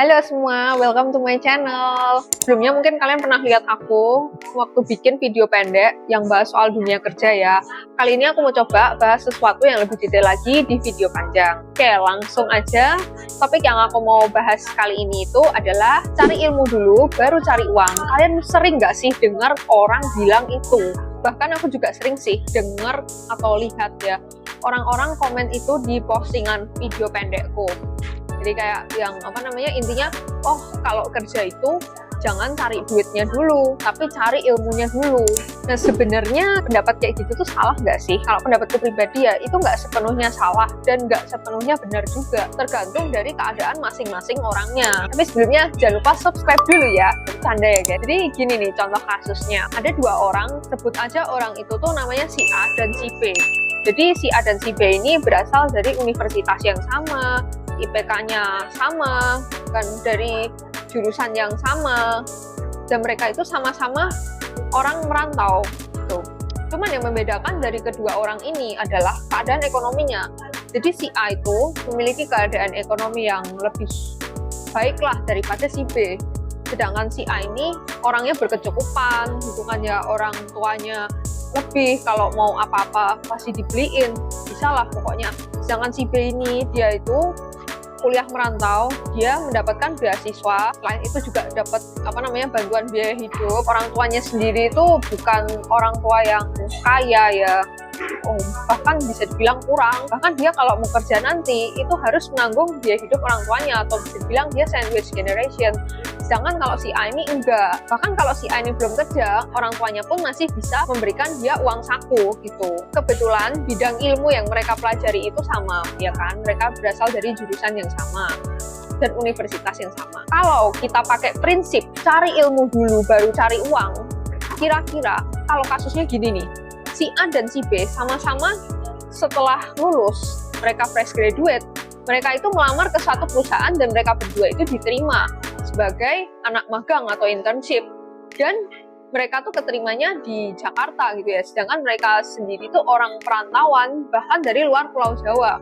Halo semua, welcome to my channel. Sebelumnya mungkin kalian pernah lihat aku waktu bikin video pendek yang bahas soal dunia kerja ya. Kali ini aku mau coba bahas sesuatu yang lebih detail lagi di video panjang. Oke, langsung aja. Topik yang aku mau bahas kali ini itu adalah cari ilmu dulu, baru cari uang. Kalian sering nggak sih dengar orang bilang itu? Bahkan aku juga sering sih dengar atau lihat ya, orang-orang komen itu di postingan video pendekku. Jadi kayak yang intinya, oh kalau kerja itu jangan cari duitnya dulu, tapi cari ilmunya dulu. Nah sebenarnya pendapat kayak gitu tuh salah nggak sih? Kalau pendapatku pribadi ya itu nggak sepenuhnya salah dan nggak sepenuhnya benar juga. Tergantung dari keadaan masing-masing orangnya. Tapi sebelumnya jangan lupa subscribe dulu ya. Bercanda ya guys. Jadi gini nih contoh kasusnya. Ada dua orang, sebut aja orang itu tuh namanya si A dan si B. Jadi si A dan si B ini berasal dari universitas yang sama, IPK-nya sama, kan dari jurusan yang sama, dan mereka itu sama-sama orang merantau gitu. Cuman yang membedakan dari kedua orang ini adalah keadaan ekonominya. Jadi si A itu memiliki keadaan ekonomi yang lebih baiklah daripada si B. Sedangkan si A ini orangnya berkecukupan, gitu kan ya, orang tuanya lebih, kalau mau apa-apa pasti dibeliin, bisa lah pokoknya. Sedangkan si B ini dia itu kuliah merantau, dia mendapatkan beasiswa, selain itu juga dapat bantuan biaya hidup. Orang tuanya sendiri itu bukan orang tua yang kaya ya, bahkan bisa dibilang kurang. Bahkan dia kalau mau kerja nanti itu harus menanggung biaya hidup orang tuanya, atau bisa dibilang dia sandwich generation. Sedangkan kalau si A ini enggak. Bahkan kalau si A ini belum kerja, orang tuanya pun masih bisa memberikan dia uang saku gitu. Kebetulan bidang ilmu yang mereka pelajari itu sama, ya kan? Mereka berasal dari jurusan yang sama dan universitas yang sama. Kalau kita pakai prinsip cari ilmu dulu baru cari uang, kira-kira kalau kasusnya gini nih, si A dan si B sama-sama setelah lulus, mereka fresh graduate, mereka itu melamar ke suatu perusahaan dan mereka berdua itu diterima sebagai anak magang atau internship, dan mereka tuh keterimanya di Jakarta gitu ya. Sedangkan mereka sendiri tuh orang perantauan, bahkan dari luar Pulau Jawa.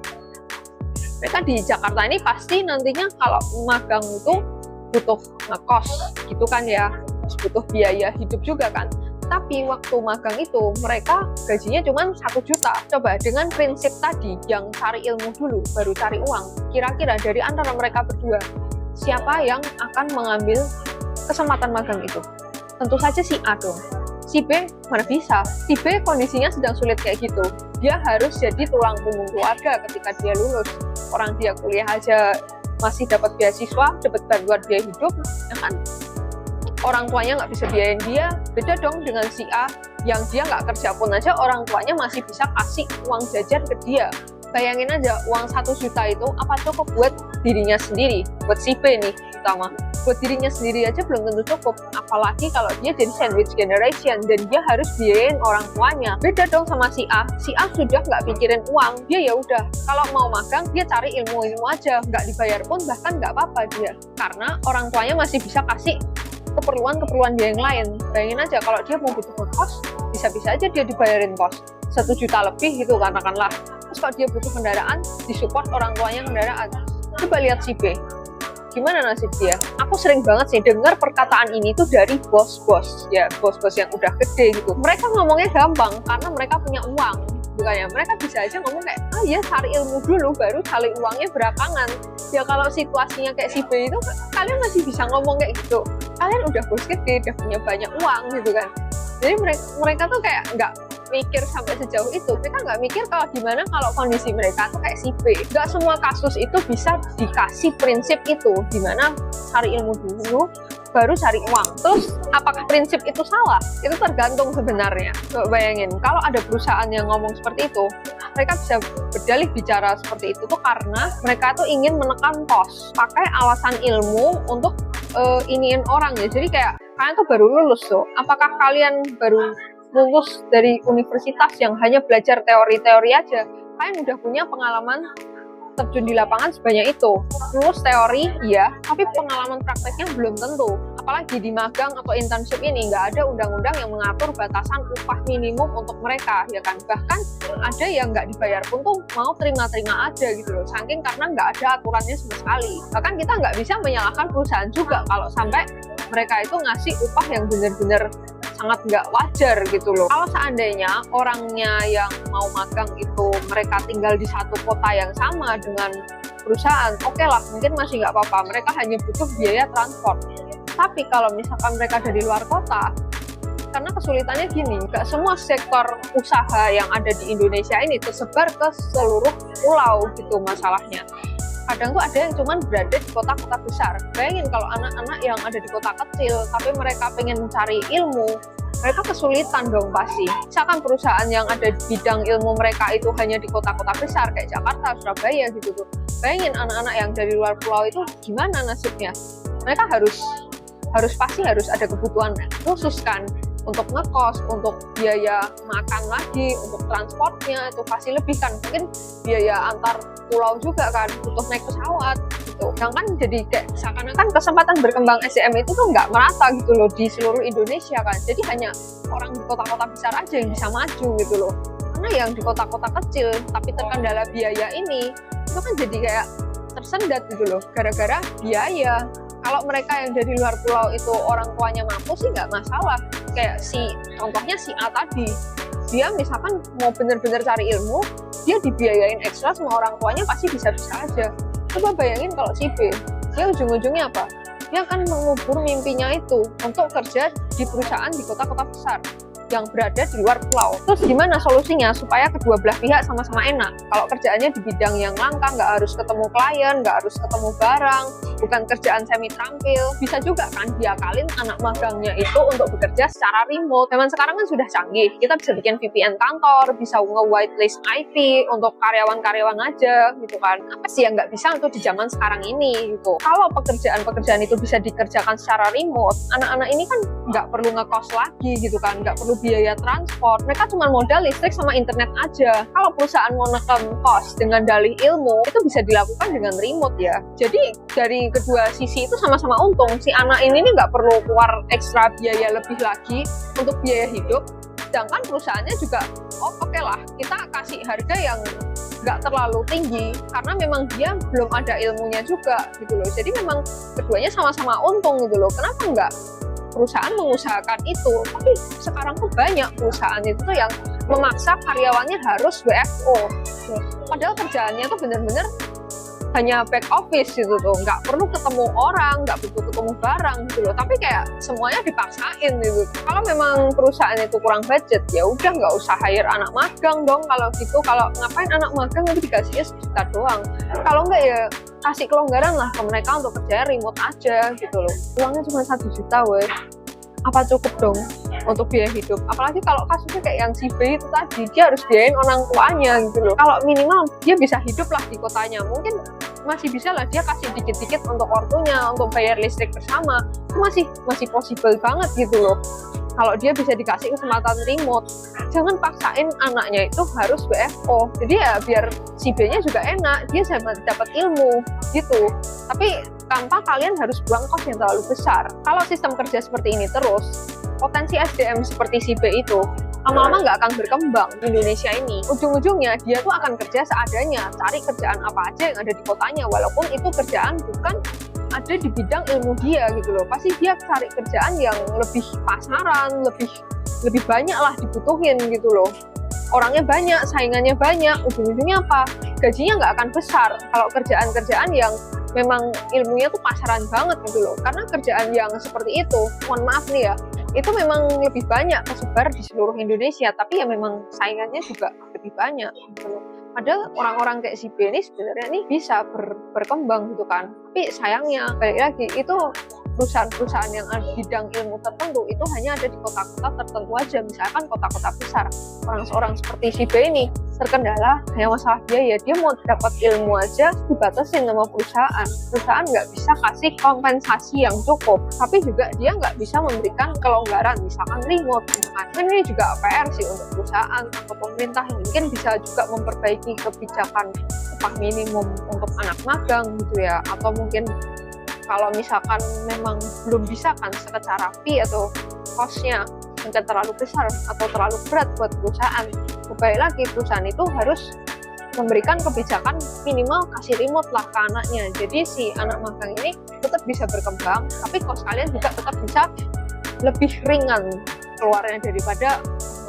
Mereka di Jakarta ini pasti nantinya kalau magang itu butuh ngekos gitu kan ya, butuh biaya hidup juga kan. Tapi waktu magang itu mereka gajinya cuma 1 juta. Coba dengan prinsip tadi yang cari ilmu dulu baru cari uang, kira-kira dari antara mereka berdua siapa yang akan mengambil kesempatan magang itu? Tentu saja si A dong. Si B mana bisa? Si B kondisinya sedang sulit kayak gitu. Dia harus jadi tulang punggung keluarga ketika dia lulus. Orang dia kuliah aja masih dapat beasiswa, dapat bantuan biaya hidup, ya kan? Orang tuanya nggak bisa biayain dia. Beda dong dengan si A yang dia nggak kerja pun aja orang tuanya masih bisa kasih uang jajan ke dia. Bayangin aja, uang 1 juta itu apa cukup buat dirinya sendiri, buat si B nih terutama. Buat dirinya sendiri aja belum tentu cukup, apalagi kalau dia jadi sandwich generation dan dia harus biayain orang tuanya. Beda dong sama si A. Si A sudah nggak pikirin uang, dia ya udah kalau mau magang dia cari ilmu aja, nggak dibayar pun bahkan nggak apa-apa dia, karena orang tuanya masih bisa kasih keperluan dia yang lain. Bayangin aja kalau dia mau butuh kos, bisa-bisa aja dia dibayarin kos 1 juta lebih gitu katakanlah. Terus kalau dia butuh kendaraan, disupport orang tuanya kendaraan. Coba lihat si B, gimana nasib dia? Aku sering banget sih dengar perkataan ini tuh dari bos-bos ya, bos-bos yang udah gede gitu. Mereka ngomongnya gampang karena mereka punya uang, bukannya mereka bisa aja ngomong kayak, ya cari ilmu dulu baru cari uangnya belakangan. Ya kalau situasinya kayak si B itu, kalian masih bisa ngomong kayak gitu, kalian udah bos gede, udah punya banyak uang gitu kan. Jadi mereka tuh kayak nggak mikir sampai sejauh itu. Mereka nggak mikir kalau gimana kalau kondisi mereka tuh kayak si B. Nggak semua kasus itu bisa dikasih prinsip itu, dimana cari ilmu dulu baru cari uang. Terus apakah prinsip itu salah? Itu tergantung sebenarnya. Coba bayangin, kalau ada perusahaan yang ngomong seperti itu, mereka bisa berdalih bicara seperti itu tuh karena mereka tuh ingin menekan kos, pakai alasan ilmu untuk iniin orang ya. Jadi kayak kalian tuh baru lulus tuh, apakah kalian baru lulus dari universitas yang hanya belajar teori-teori aja? Kalian udah punya pengalaman terjun di lapangan sebanyak itu. Lulus teori, iya, tapi pengalaman prakteknya belum tentu. Apalagi di magang atau internship ini, nggak ada undang-undang yang mengatur batasan upah minimum untuk mereka, ya kan? Bahkan ada yang nggak dibayar pun tuh mau terima-terima aja gitu loh, saking karena nggak ada aturannya sama sekali. Bahkan kita nggak bisa menyalahkan perusahaan juga kalau sampai mereka itu ngasih upah yang benar-benar sangat nggak wajar gitu loh. Kalau seandainya orangnya yang mau magang itu mereka tinggal di satu kota yang sama dengan perusahaan, oke lah, mungkin masih nggak apa-apa, mereka hanya butuh biaya transport. Tapi kalau misalkan mereka dari luar kota, karena kesulitannya gini, nggak semua sektor usaha yang ada di Indonesia ini tersebar ke seluruh pulau gitu masalahnya. Kadang tuh ada yang cuman berada di kota-kota besar. Bayangin kalau anak-anak yang ada di kota kecil, tapi mereka pengen mencari ilmu, mereka kesulitan dong pasti. Misalkan perusahaan yang ada di bidang ilmu mereka itu hanya di kota-kota besar, kayak Jakarta, Surabaya gitu tuh. Bayangin anak-anak yang dari luar pulau itu gimana nasibnya? Mereka harus pasti harus ada kebutuhan khusus kan, untuk ngekos, untuk biaya makan lagi, untuk transportnya itu pasti lebih kan, mungkin biaya antar pulau juga kan, butuh naik pesawat gitu. Sedangkan jadi kayak seakan-akan kesempatan berkembang SDM itu tuh nggak merata gitu loh di seluruh Indonesia kan, jadi hanya orang di kota-kota besar aja yang bisa maju gitu loh. Karena yang di kota-kota kecil tapi terkendala biaya ini, itu kan jadi kayak tersendat gitu loh, gara-gara biaya. Kalau mereka yang dari luar pulau itu orang tuanya mampu sih nggak masalah. Kayak contohnya si A tadi, dia misalkan mau bener-bener cari ilmu, dia dibiayain ekstra sama orang tuanya pasti bisa-bisa aja. Coba bayangin kalau si B, dia ujung-ujungnya apa? Dia akan mengubur mimpinya itu untuk kerja di perusahaan di kota-kota besar yang berada di luar pulau. Terus gimana solusinya supaya kedua belah pihak sama-sama enak? Kalau kerjaannya di bidang yang langka, nggak harus ketemu klien, nggak harus ketemu barang, bukan kerjaan semi terampil, bisa juga kan diakalin anak magangnya itu untuk bekerja secara remote. Zaman sekarang kan sudah canggih, kita bisa bikin VPN kantor, bisa nge-whitelist IP untuk karyawan-karyawan aja gitu kan. Apa sih yang nggak bisa untuk di zaman sekarang ini gitu? Kalau pekerjaan-pekerjaan itu bisa dikerjakan secara remote, anak-anak ini kan nggak perlu ngekos lagi gitu kan, nggak perlu biaya transport, mereka cuma modal listrik sama internet aja. Kalau perusahaan mau neken kos dengan dalih ilmu, itu bisa dilakukan dengan remote ya. Jadi dari kedua sisi itu sama-sama untung. Si anak ini nggak perlu keluar ekstra biaya lebih lagi untuk biaya hidup, sedangkan perusahaannya juga oke lah, kita kasih harga yang nggak terlalu tinggi karena memang dia belum ada ilmunya juga gitu loh. Jadi memang keduanya sama-sama untung gitu loh. Kenapa nggak perusahaan mengusahakan itu? Tapi sekarang tuh banyak perusahaan itu tuh yang memaksa karyawannya harus WFO. Padahal kerjaannya tuh bener-bener hanya back office gitu tuh, nggak perlu ketemu orang, nggak butuh ketemu barang gitu loh. Tapi kayak semuanya dipaksain gitu. Kalau memang perusahaan itu kurang budget, ya udah nggak usah hire anak magang dong. Kalau gitu, kalau ngapain anak magang itu dikasihnya sejuta doang. Kalau nggak ya kasih kelonggaran lah ke mereka untuk kerja remote aja gitu loh. Uangnya cuma 1 juta weh, apa cukup dong untuk biaya hidup? Apalagi kalau kasusnya kayak yang si B itu tadi, dia harus biayain orang tuanya gitu loh. Kalau minimal dia bisa hidup lah di kotanya, mungkin masih bisa lah dia kasih dikit-dikit untuk ortunya, untuk bayar listrik bersama, itu masih possible banget gitu loh. Kalau dia bisa dikasih kesempatan remote, jangan paksain anaknya itu harus WFO. Jadi ya biar si B-nya juga enak, dia dapat ilmu gitu. Tapi tanpa kalian harus buang kos yang terlalu besar. Kalau sistem kerja seperti ini terus, potensi SDM seperti si B itu lama-lama nggak akan berkembang di Indonesia ini. Ujung-ujungnya dia tuh akan kerja seadanya, cari kerjaan apa aja yang ada di kotanya, walaupun itu kerjaan bukan ada di bidang ilmu dia gitu loh. Pasti dia cari kerjaan yang lebih pasaran, lebih banyak lah dibutuhin gitu loh. Orangnya banyak, saingannya banyak, ujung-ujungnya apa? Gajinya nggak akan besar kalau kerjaan-kerjaan yang memang ilmunya tuh pasaran banget gitu loh. Karena kerjaan yang seperti itu, mohon maaf nih ya, itu memang lebih banyak tersebar di seluruh Indonesia, tapi ya memang saingannya juga lebih banyak gitu loh. Padahal orang-orang kayak si B ini sebenarnya ini bisa berkembang gitu kan. Tapi sayangnya, balik lagi, itu perusahaan-perusahaan yang ada di bidang ilmu tertentu itu hanya ada di kota-kota tertentu aja. Misalkan kota-kota besar, orang-orang seperti si B ini terkendala hanya masalah biaya. Dia mau dapat ilmu aja dibatasin sama perusahaan. Perusahaan nggak bisa kasih kompensasi yang cukup, tapi juga dia nggak bisa memberikan kelonggaran, misalkan remote. Misalkan ini juga PR sih untuk perusahaan atau pemerintah yang mungkin bisa juga memperbaiki kebijakan upah minimum untuk anak magang gitu ya, atau mungkin kalau misalkan memang belum bisa kan secara fee atau cost-nya mungkin terlalu besar atau terlalu berat buat perusahaan, kembali lagi perusahaan itu harus memberikan kebijakan minimal kasih remote lah ke anaknya, jadi si anak magang ini tetap bisa berkembang, tapi cost kalian juga tetap bisa lebih ringan keluarnya daripada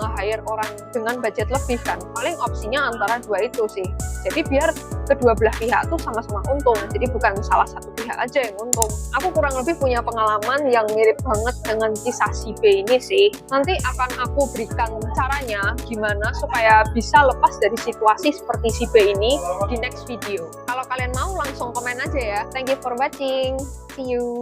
nge-hire orang dengan budget lebih kan. Paling opsinya antara dua itu sih, jadi biar kedua belah pihak tuh sama-sama untung, jadi bukan salah satu pihak aja yang untung. Aku kurang lebih punya pengalaman yang mirip banget dengan kisah si B ini sih. Nanti akan aku berikan caranya gimana supaya bisa lepas dari situasi seperti si B ini di next video. Kalau kalian mau langsung komen aja ya. Thank you for watching, see you.